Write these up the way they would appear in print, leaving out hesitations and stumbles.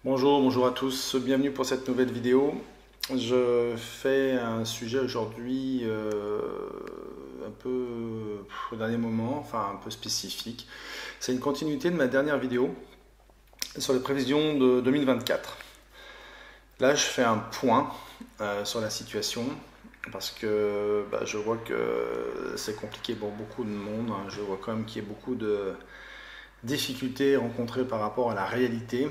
Bonjour à tous, bienvenue pour cette nouvelle vidéo. Je fais un sujet aujourd'hui un peu au dernier moment, enfin un peu spécifique. C'est une continuité de ma dernière vidéo sur les prévisions de 2024. Là, je fais un point sur la situation parce que je vois que c'est compliqué pour beaucoup de monde. Je vois quand même qu'il y a beaucoup de difficultés rencontrées par rapport à la réalité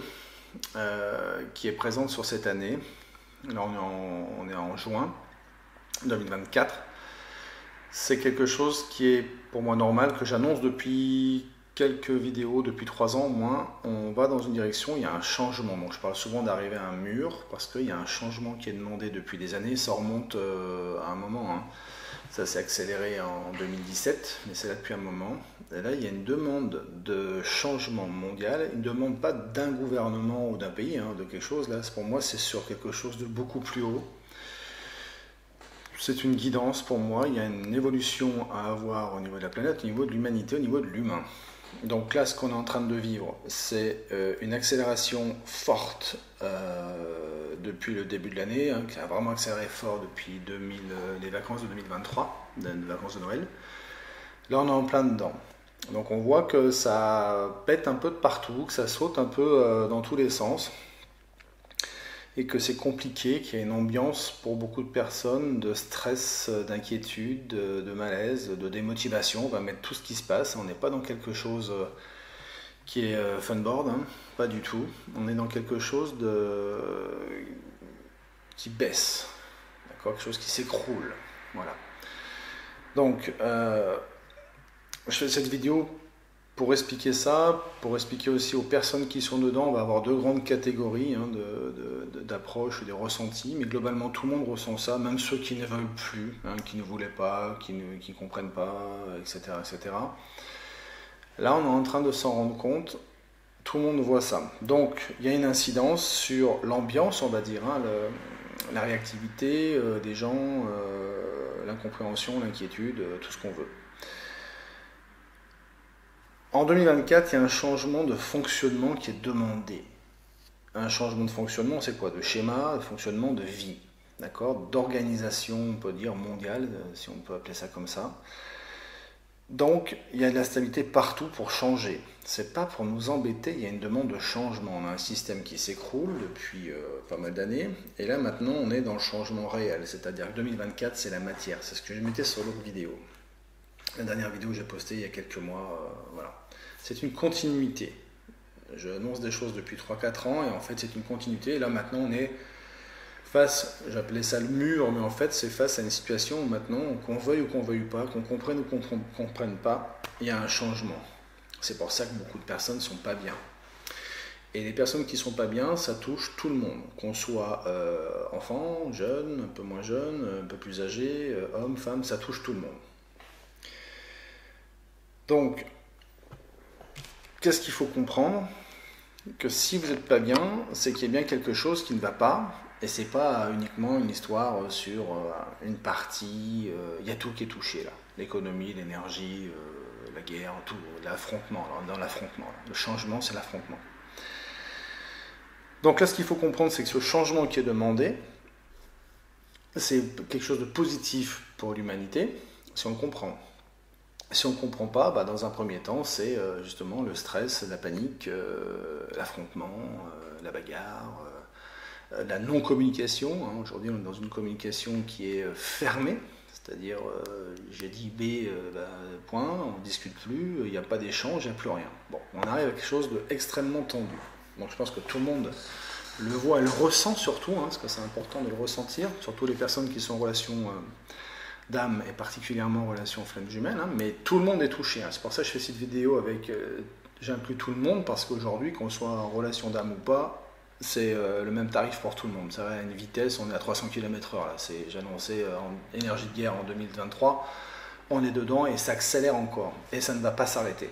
qui est présente sur cette année. Là, on est en juin 2024. C'est quelque chose qui est pour moi normal, que j'annonce depuis quelques vidéos, depuis 3 ans au moins. On va dans une direction, il y a un changement. Donc je parle souvent d'arriver à un mur parce qu'il y a un changement qui est demandé depuis des années. Ça remonte à un moment. Ça s'est accéléré en 2017, mais c'est là depuis un moment. Et là, il y a une demande de changement mondial, une demande pas d'un gouvernement ou d'un pays, de quelque chose. Là, pour moi, c'est sur quelque chose de beaucoup plus haut. C'est une guidance pour moi. Il y a une évolution à avoir au niveau de la planète, au niveau de l'humanité, au niveau de l'humain. Donc là, ce qu'on est en train de vivre, c'est une accélération forte depuis le début de l'année, qui a vraiment accéléré fort depuis les vacances de 2023, les vacances de Noël. Là, on est en plein dedans. Donc on voit que ça pète un peu de partout, que ça saute un peu dans tous les sens, et que c'est compliqué, qu'il y a une ambiance pour beaucoup de personnes de stress, d'inquiétude, de malaise, de démotivation. On va mettre tout ce qui se passe, on n'est pas dans quelque chose qui est funboard, pas du tout. On est dans quelque chose qui baisse, d'accord, quelque chose qui s'écroule. Voilà. Donc, je fais cette vidéo pour expliquer ça, pour expliquer aussi aux personnes qui sont dedans. On va avoir 2 grandes catégories d'approches, des ressentis, mais globalement tout le monde ressent ça, même ceux qui ne veulent plus, qui ne voulaient pas, qui ne comprennent pas, etc., etc. Là, on est en train de s'en rendre compte, tout le monde voit ça. Donc, il y a une incidence sur l'ambiance, on va dire, la réactivité des gens, l'incompréhension, l'inquiétude, tout ce qu'on veut. En 2024, il y a un changement de fonctionnement qui est demandé. Un changement de fonctionnement, c'est quoi? De schéma, de fonctionnement, de vie, d'accord? D'organisation, on peut dire mondiale, si on peut appeler ça comme ça. Donc, il y a de la stabilité partout pour changer. C'est pas pour nous embêter, il y a une demande de changement. On a un système qui s'écroule depuis pas mal d'années, et là maintenant, on est dans le changement réel. C'est-à-dire que 2024, c'est la matière. C'est ce que je mettais sur l'autre vidéo. La dernière vidéo que j'ai postée il y a quelques mois, voilà. C'est une continuité. Je annonce des choses depuis 3-4 ans et en fait c'est une continuité. Et là maintenant on est face, j'appelais ça le mur, mais en fait c'est face à une situation où maintenant, qu'on veuille ou qu'on veuille pas, qu'on comprenne ou qu'on ne comprenne pas, il y a un changement. C'est pour ça que beaucoup de personnes ne sont pas bien. Et les personnes qui ne sont pas bien, ça touche tout le monde. Qu'on soit enfant, jeune, un peu moins jeune, un peu plus âgé, homme, femme, ça touche tout le monde. Donc, qu'est-ce qu'il faut comprendre? Que si vous n'êtes pas bien, c'est qu'il y a bien quelque chose qui ne va pas, et c'est pas uniquement une histoire sur une partie, il y a tout qui est touché là. L'économie, l'énergie, la guerre, tout, l'affrontement, dans l'affrontement. Le changement, c'est l'affrontement. Donc là, ce qu'il faut comprendre, c'est que ce changement qui est demandé, c'est quelque chose de positif pour l'humanité, si on le comprend. Si on ne comprend pas, dans un premier temps, c'est justement le stress, la panique, l'affrontement, la bagarre, la non-communication. Aujourd'hui, on est dans une communication qui est fermée, c'est-à-dire j'ai dit B, point, on ne discute plus, il n'y a pas d'échange, il n'y a plus rien. Bon, on arrive à quelque chose d'extrêmement tendu. Donc je pense que tout le monde le voit et le ressent surtout, parce que c'est important de le ressentir, surtout les personnes qui sont en relation d'âme et particulièrement en relation flamme jumelle, mais tout le monde est touché. C'est pour ça que je fais cette vidéo avec, j'inclus tout le monde, parce qu'aujourd'hui, qu'on soit en relation d'âme ou pas, c'est le même tarif pour tout le monde. Ça va à une vitesse, on est à 300 km/h là. J'ai annoncé en énergie de guerre en 2023, on est dedans et ça accélère encore. Et ça ne va pas s'arrêter.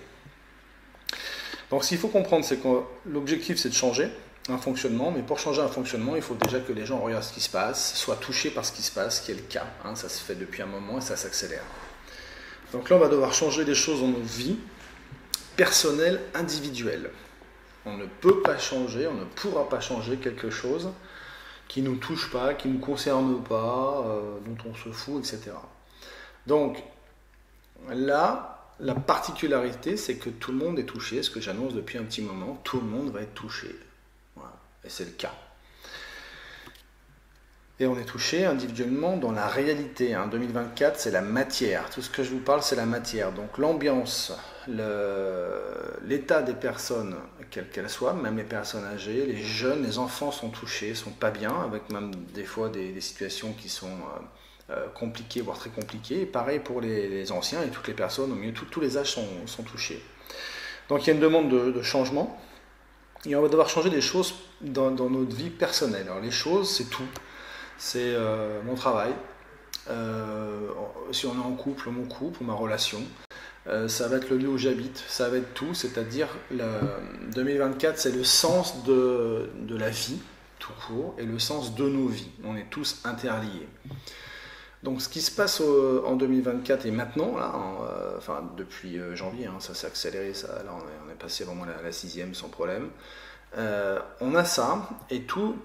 Donc ce qu'il faut comprendre, c'est que l'objectif c'est de changer un fonctionnement, mais pour changer un fonctionnement, il faut déjà que les gens regardent ce qui se passe, soient touchés par ce qui se passe, ce qui est le cas. Ça se fait depuis un moment et ça s'accélère. Donc là, on va devoir changer des choses dans nos vies personnelles, individuelles. On ne peut pas changer, on ne pourra pas changer quelque chose qui ne nous touche pas, qui ne nous concerne pas, dont on se fout, etc. Donc là, la particularité, c'est que tout le monde est touché, ce que j'annonce depuis un petit moment, tout le monde va être touché. Voilà. Et c'est le cas. Et on est touché individuellement dans la réalité. 2024, c'est la matière. Tout ce que je vous parle, c'est la matière. Donc l'ambiance, l'état des personnes, quelles qu'elles soient, même les personnes âgées, les jeunes, les enfants sont touchés, sont pas bien, avec même des fois des situations qui sont compliquées, voire très compliquées. Et pareil pour les anciens et toutes les personnes, au milieu, tous les âges sont touchés. Donc il y a une demande de changement. Et on va devoir changer des choses dans notre vie personnelle. Alors les choses, c'est tout. C'est mon travail, si on est en couple, mon couple ou ma relation, ça va être le lieu où j'habite, ça va être tout, c'est-à-dire 2024 c'est le sens de la vie tout court et le sens de nos vies, on est tous interliés. Donc ce qui se passe en 2024 et maintenant, là, enfin depuis janvier, ça s'est accéléré, là on est passé vraiment à la 6e sans problème. On a ça, et tout,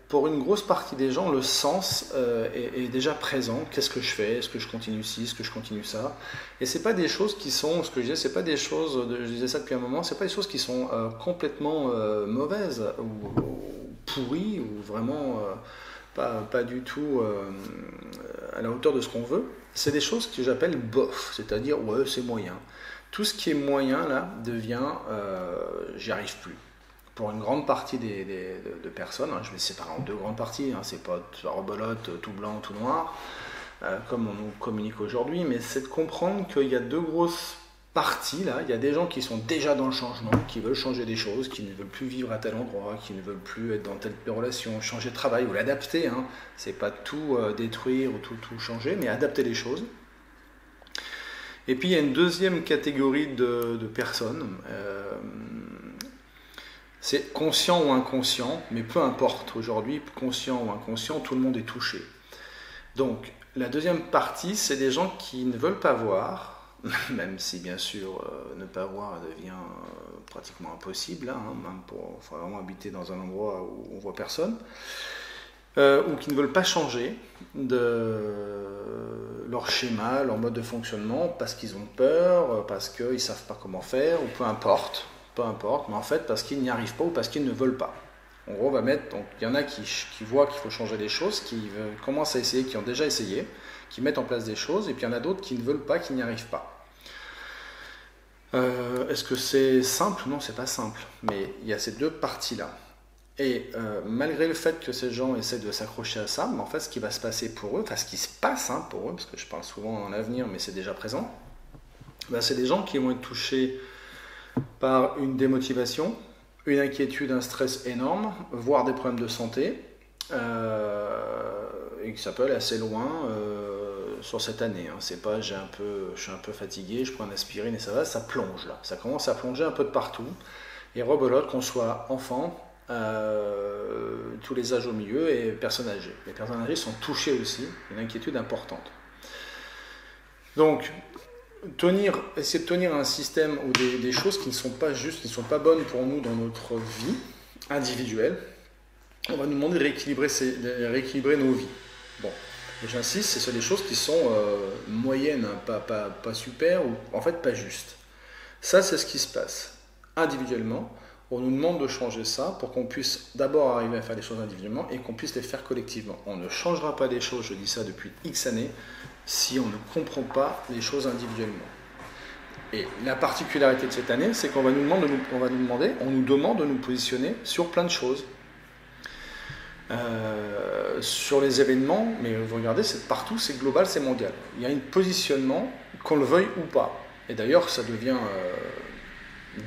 pour une grosse partie des gens, le sens est déjà présent. Qu'est-ce que je fais? Est-ce que je continue ci? Est-ce que je continue ça? Et c'est pas des choses qui sont, ce que je disais, c'est pas des choses, je disais ça depuis un moment, c'est pas des choses qui sont complètement mauvaises ou pourries ou vraiment pas du tout à la hauteur de ce qu'on veut. C'est des choses que j'appelle bof, c'est-à-dire ouais, c'est moyen. Tout ce qui est moyen là devient j'y arrive plus. Pour une grande partie de personnes, je vais séparer en deux grandes parties, c'est pas rebolote, tout blanc, tout noir, comme on nous communique aujourd'hui, mais c'est de comprendre qu'il y a deux grosses parties là. Il y a des gens qui sont déjà dans le changement, qui veulent changer des choses, qui ne veulent plus vivre à tel endroit, qui ne veulent plus être dans telle relation, changer de travail ou l'adapter. C'est pas tout détruire ou tout changer, mais adapter les choses. Et puis il y a une deuxième catégorie de personnes. C'est conscient ou inconscient, mais peu importe, aujourd'hui, conscient ou inconscient, tout le monde est touché. Donc, la deuxième partie, c'est des gens qui ne veulent pas voir, même si bien sûr, ne pas voir devient pratiquement impossible, même il faut vraiment habiter dans un endroit où on ne voit personne, ou qui ne veulent pas changer de leur schéma, leur mode de fonctionnement, parce qu'ils ont peur, parce qu'ils ne savent pas comment faire, ou peu importe, mais en fait parce qu'ils n'y arrivent pas ou parce qu'ils ne veulent pas. En gros, on va mettre, donc il y en a qui voient qu'il faut changer les choses, qui commencent à essayer, qui ont déjà essayé, qui mettent en place des choses, et puis il y en a d'autres qui ne veulent pas, qui n'y arrivent pas. Est-ce que c'est simple? Non, c'est pas simple, mais il y a ces deux parties-là. Et malgré le fait que ces gens essaient de s'accrocher à ça, mais en fait ce qui va se passer pour eux, enfin ce qui se passe pour eux, parce que je parle souvent en avenir, mais c'est déjà présent, c'est des gens qui vont être touchés par une démotivation, une inquiétude, un stress énorme, voire des problèmes de santé, et que ça peut aller assez loin sur cette année. C'est pas je suis un peu fatigué, je prends un aspirine et ça va, ça plonge là. Ça commence à plonger un peu de partout. Et rebelote qu'on soit enfant, tous les âges au milieu et personnes âgées. Les personnes âgées sont touchées aussi, une inquiétude importante. Donc, essayer de tenir un système ou des choses qui ne sont pas justes, qui ne sont pas bonnes pour nous dans notre vie individuelle, on va nous demander de rééquilibrer nos vies. Bon, et j'insiste, c'est sur des choses qui sont moyennes, pas super, ou en fait pas justes. Ça, c'est ce qui se passe. Individuellement, on nous demande de changer ça pour qu'on puisse d'abord arriver à faire des choses individuellement et qu'on puisse les faire collectivement. On ne changera pas des choses, je dis ça depuis X années, si on ne comprend pas les choses individuellement. Et la particularité de cette année, c'est qu'on va nous demande de nous positionner sur plein de choses. Sur les événements, mais vous regardez, c'est partout, c'est global, c'est mondial. Il y a un positionnement, qu'on le veuille ou pas. Et d'ailleurs, ça devient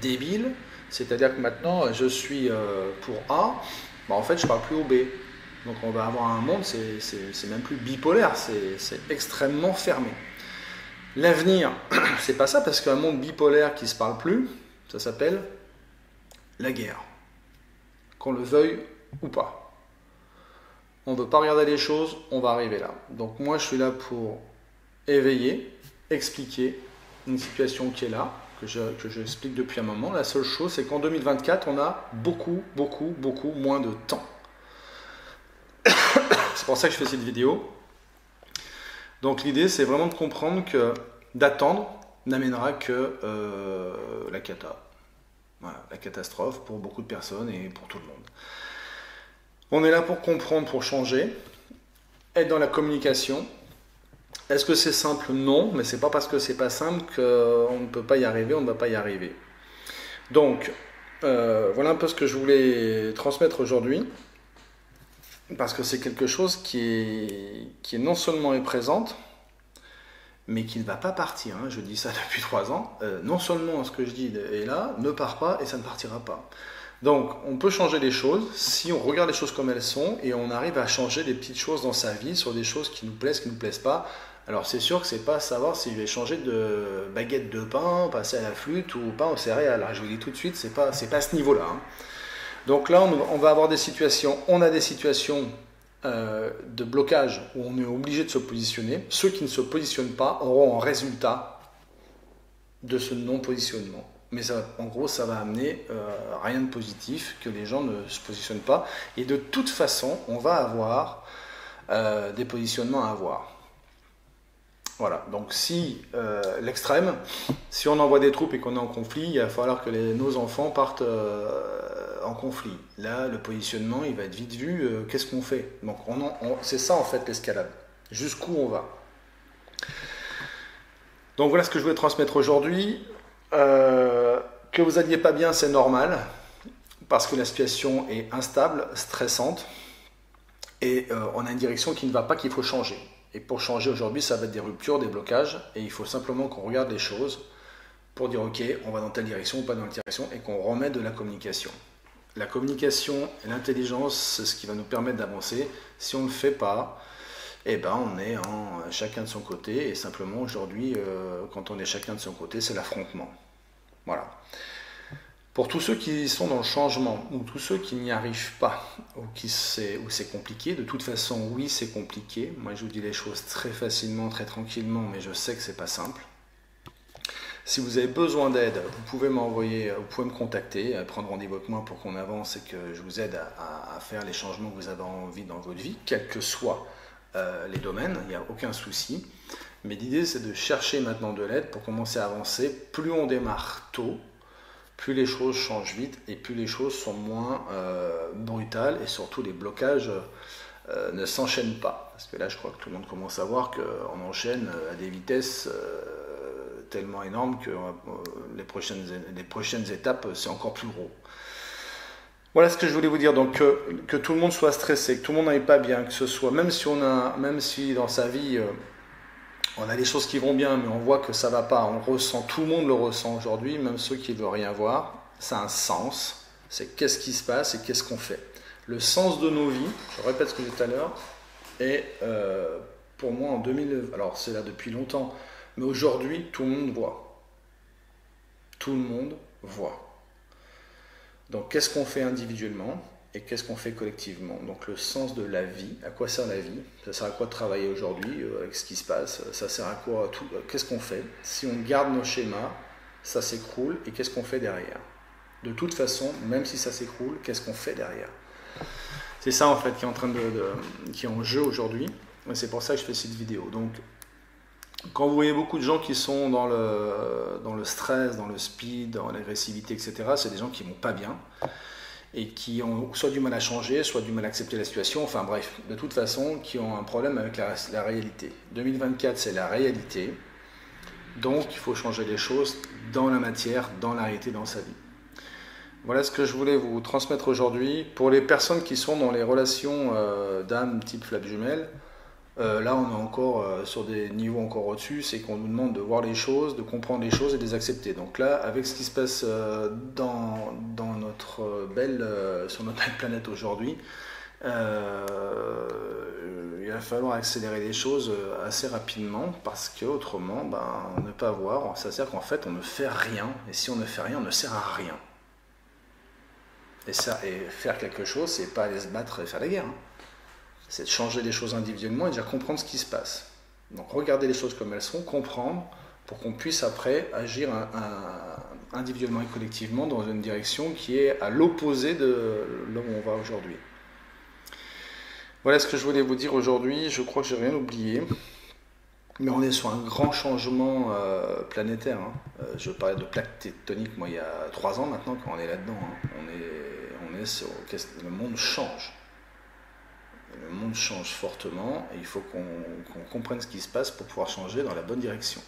débile, c'est-à-dire que maintenant, je suis pour A, en fait, je ne parle plus au B. Donc on va avoir un monde, c'est même plus bipolaire, c'est extrêmement fermé. L'avenir, c'est pas ça, parce qu'un monde bipolaire qui ne se parle plus, ça s'appelle la guerre. Qu'on le veuille ou pas. On ne veut pas regarder les choses, on va arriver là. Donc moi je suis là pour éveiller, expliquer une situation qui est là, que j'explique depuis un moment. La seule chose, c'est qu'en 2024, on a beaucoup moins de temps. C'est pour ça que je fais cette vidéo. Donc l'idée, c'est vraiment de comprendre que d'attendre n'amènera que la cata. Voilà, la catastrophe pour beaucoup de personnes et pour tout le monde. On est là pour comprendre, pour changer, être dans la communication. Est-ce que c'est simple? Non, mais c'est pas parce que c'est pas simple qu'on ne peut pas y arriver, on ne va pas y arriver. Donc, voilà un peu ce que je voulais transmettre aujourd'hui, parce que c'est quelque chose qui est non seulement est présente, mais qui ne va pas partir. Hein. Je dis ça depuis 3 ans. Non seulement ce que je dis est là, ne part pas et ça ne partira pas. Donc, on peut changer les choses si on regarde les choses comme elles sont et on arrive à changer des petites choses dans sa vie sur des choses qui nous plaisent, qui ne nous plaisent pas. Alors, c'est sûr que c'est pas savoir si je vais changer de baguette de pain, passer à la flûte ou pain aux céréales. Je vous dis tout de suite, c'est pas à ce niveau-là. Hein. Donc là, on va avoir des situations, on a des situations de blocage où on est obligé de se positionner. Ceux qui ne se positionnent pas auront un résultat de ce non-positionnement. Mais ça, en gros, ça va amener rien de positif, que les gens ne se positionnent pas. Et de toute façon, on va avoir des positionnements à avoir. Voilà, donc si l'extrême, si on envoie des troupes et qu'on est en conflit, il va falloir que nos enfants partent en conflit. Là, le positionnement, il va être vite vu, qu'est-ce qu'on fait? Donc c'est ça en fait l'escalade. Jusqu'où on va? Donc voilà ce que je voulais transmettre aujourd'hui. Que vous alliez pas bien, c'est normal, parce que la situation est instable, stressante, et on a une direction qui ne va pas, qu'il faut changer. Et pour changer aujourd'hui, ça va être des ruptures, des blocages, et il faut simplement qu'on regarde les choses pour dire ok, on va dans telle direction ou pas dans telle direction, et qu'on remette de la communication. La communication et l'intelligence, c'est ce qui va nous permettre d'avancer. Si on ne le fait pas, eh ben on est chacun de son côté, et simplement aujourd'hui, quand on est chacun de son côté, c'est l'affrontement. Voilà. Pour tous ceux qui sont dans le changement, ou tous ceux qui n'y arrivent pas, ou c'est compliqué, de toute façon, oui, c'est compliqué. Moi, je vous dis les choses très facilement, très tranquillement, mais je sais que c'est pas simple. Si vous avez besoin d'aide, vous pouvez me contacter, prendre rendez-vous avec moi pour qu'on avance et que je vous aide à faire les changements que vous avez envie dans votre vie, quels que soient les domaines, il n'y a aucun souci. Mais l'idée, c'est de chercher maintenant de l'aide pour commencer à avancer. Plus on démarre tôt, plus les choses changent vite et plus les choses sont moins brutales et surtout les blocages ne s'enchaînent pas. Parce que là, je crois que tout le monde commence à voir qu'on enchaîne à des vitesses tellement énormes que les prochaines étapes, c'est encore plus gros. Voilà ce que je voulais vous dire. Donc que tout le monde soit stressé, que tout le monde n'aille pas bien, que ce soit, même si dans sa vie on a des choses qui vont bien, mais on voit que ça va pas, on ressent, tout le monde le ressent aujourd'hui, même ceux qui ne veulent rien voir, ça a un sens, c'est qu'est-ce qui se passe et qu'est-ce qu'on fait. Le sens de nos vies, je répète ce que j'ai dit tout à l'heure, est pour moi en 2000, alors c'est là depuis longtemps, mais aujourd'hui tout le monde voit. Tout le monde voit. Donc qu'est-ce qu'on fait individuellement et qu'est-ce qu'on fait collectivement? Donc le sens de la vie, à quoi sert la vie? Ça sert à quoi de travailler aujourd'hui avec ce qui se passe? Ça sert à quoi tout? Qu'est-ce qu'on fait? Si on garde nos schémas, ça s'écroule et qu'est-ce qu'on fait derrière? De toute façon, même si ça s'écroule, qu'est-ce qu'on fait derrière? C'est ça en fait qui est en jeu aujourd'hui. C'est pour ça que je fais cette vidéo. Donc quand vous voyez beaucoup de gens qui sont dans le stress, dans le speed, dans l'agressivité, etc., c'est des gens qui ne vont pas bien et qui ont soit du mal à changer, soit du mal à accepter la situation, enfin bref, de toute façon, qui ont un problème avec la réalité. 2024, c'est la réalité, donc il faut changer les choses dans la matière, dans la réalité, dans sa vie. Voilà ce que je voulais vous transmettre aujourd'hui. Pour les personnes qui sont dans les relations d'âme type flamme jumelle, là on est encore sur des niveaux encore au-dessus, c'est qu'on nous demande de voir les choses, de comprendre les choses et de les accepter. Donc là, avec ce qui se passe dans notre sur notre belle planète aujourd'hui, il va falloir accélérer les choses assez rapidement parce qu'autrement, on ne peut pas voir. Ça veut dire qu'en fait, on ne fait rien. Et si on ne fait rien, on ne sert à rien. Et faire quelque chose, c'est pas aller se battre et faire la guerre. Hein. C'est de changer les choses individuellement et déjà comprendre ce qui se passe. Donc regarder les choses comme elles sont, comprendre, pour qu'on puisse après agir individuellement et collectivement dans une direction qui est à l'opposé de là où on va aujourd'hui. Voilà ce que je voulais vous dire aujourd'hui. Je crois que j'ai rien oublié. Mais on est sur un grand changement planétaire. Je parlais de plaques tectoniques, moi, il y a 3 ans maintenant, quand on est là-dedans. On est sur... Le monde change. Le monde change fortement et il faut qu'on comprenne ce qui se passe pour pouvoir changer dans la bonne direction.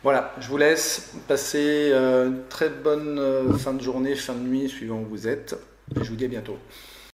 Voilà, je vous laisse passer une très bonne fin de journée, fin de nuit, suivant où vous êtes. Et je vous dis à bientôt.